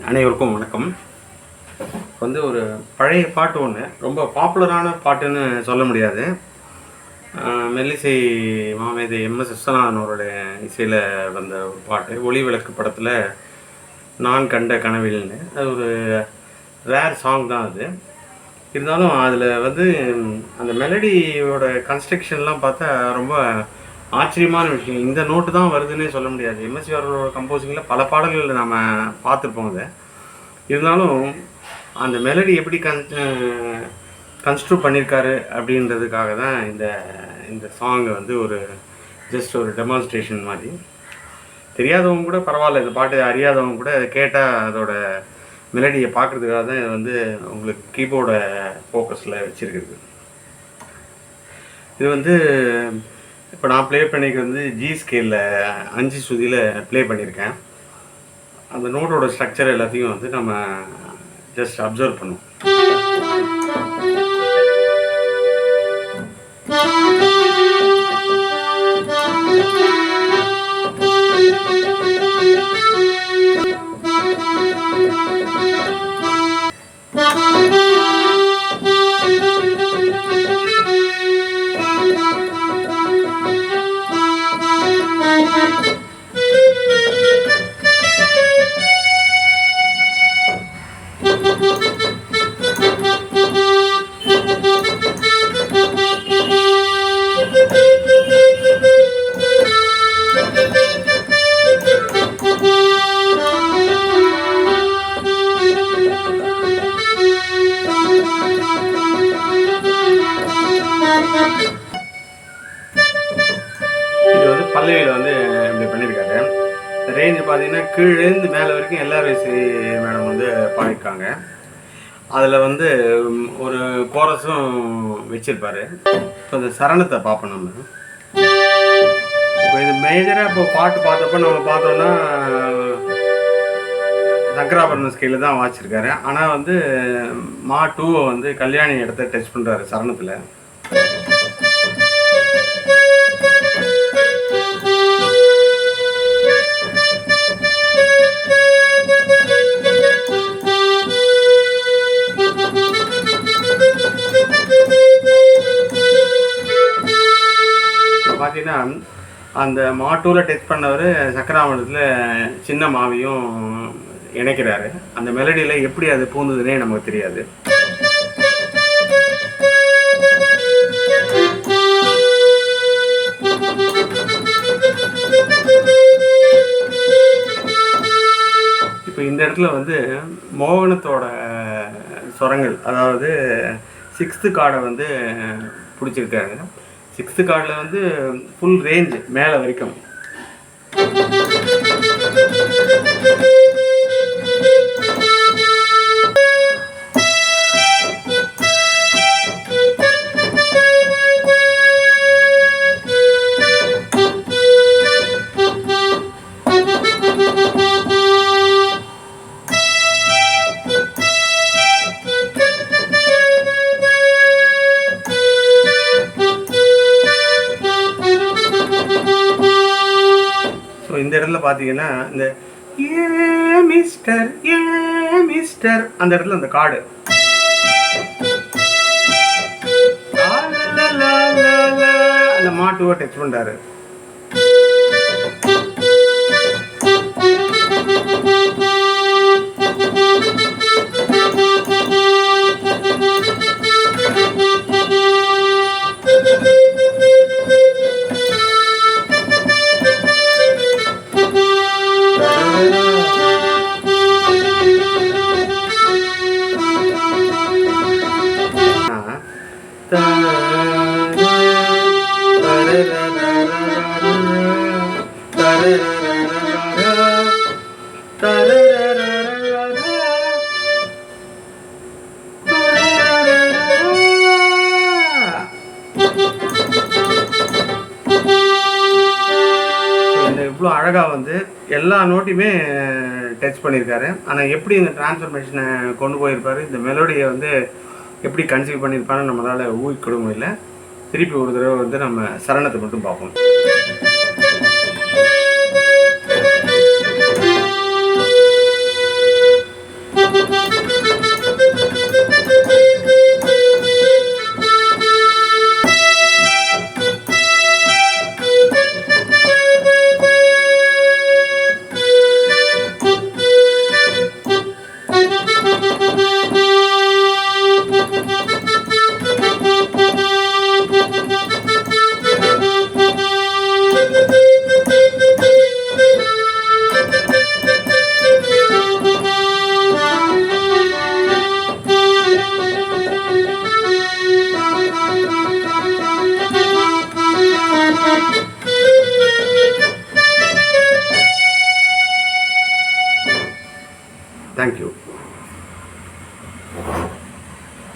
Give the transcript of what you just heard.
அனைவருக்கும் வணக்கம். வந்து ஒரு பழைய பாட்டு ஒன்று, ரொம்ப பாப்புலரான பாட்டுன்னு சொல்ல முடியாது. மெல்லிசை மாமேதை எம்.எஸ். விஸ்வநாதன் அவருடைய இசையில் வந்த ஒரு பாட்டு, ஒளி விளக்கு படத்தில் நான் கண்ட கனவில்னு. அது ஒரு ரேர் சாங் தான் அது. இருந்தாலும் அதில் வந்து அந்த மெலடியோட கன்ஸ்ட்ரக்ஷன்லாம் பார்த்தா ரொம்ப ஆச்சரியமான விஷயம். இந்த நோட்டு தான் வருதுன்னே சொல்ல முடியாது. எம்எஸ்வி அவர்களோட கம்போசிங்கில் பல பாடல்கள் நம்ம பார்த்துருப்போம். அதை இருந்தாலும் அந்த மெலடி எப்படி கன்ஸ்ட்ரூட் பண்ணியிருக்காரு அப்படின்றதுக்காக தான் இந்த சாங்கை வந்து ஒரு ஜஸ்ட் ஒரு டெமான்ஸ்ட்ரேஷன் மாதிரி. தெரியாதவங்க கூட பரவாயில்ல, இந்த பாட்டு அறியாதவங்க கூட அதை கேட்டால் அதோட மெலடியை பார்க்குறதுக்காக தான் இதை வந்து உங்களுக்கு கீபோர்டை ஃபோக்கஸில் வச்சுருக்குது. இது வந்து இப்போ நான் ப்ளே பண்ணிக்கிறது வந்து ஜி ஸ்கேலில் 5 சுதியில் ப்ளே பண்ணியிருக்கேன். அந்த நோட்டோட ஸ்ட்ரக்சர் எல்லாத்தையும் வந்து நம்ம ஜஸ்ட் அப்சர்வ் பண்ணுவோம். இது வந்து பல்லவியில் வந்து இப்படி பண்ணியிருக்காரு. ரேஞ்சு பார்த்தீங்கன்னா கீழேருந்து மேலே வரைக்கும் எல்லார் வயசு மேடம் வந்து பாடியிருக்காங்க. அதில் வந்து ஒரு கோரஸும் வச்சுருப்பார். இப்போ இந்த சரணத்தை பார்ப்போம் நம்ம. இப்போ இது மேஜராக இப்போ பாட்டு பார்த்தப்போ நம்ம பார்த்தோன்னா சங்கராபரண ஸ்கேலில் தான் வாசிச்சிருக்காரு. ஆனால் வந்து மா 2 வந்து கல்யாணி இடத்த டச் பண்ணுறாரு சரணத்தில். பார்த்தீங்கன்னா அந்த மாட்டூரில் டச் பண்ணவர் சக்கராமணத்தில் சின்ன மாவையும் இணைக்கிறாரு. அந்த மெலடியில் எப்படி அது பூந்ததுன்னே நமக்கு தெரியாது. இப்போ இந்த இடத்துல வந்து மோகனத்தோட சொரங்கள், அதாவது 6th கார்டை வந்து பிடிச்சிருக்காரு. 6th கார்டில் வந்து ஃபுல் ரேஞ்ச் மேலே வரைக்கும். இந்த இடத்துல பார்த்தீங்கன்னா இந்த ஏ மிஸ்டர் அந்த இடத்துல அந்த கார்டு அந்த மாட்டுவை டச் பண்ணுறாரு. இவ்வளோ அழகாக வந்து எல்லா நோட்டையுமே டச் பண்ணியிருக்காரு. ஆனால் எப்படி இந்த டிரான்ஸ்ஃபர்மேஷனை கொண்டு போயிருப்பார், இந்த மெலோடியை வந்து எப்படி கன்சீவ் பண்ணியிருப்பாருன்னு நம்மளால் ஊகிக்க முடியல. திருப்பி ஒரு தடவை வந்து நம்ம சரணத்தை மட்டும் பார்ப்போம்.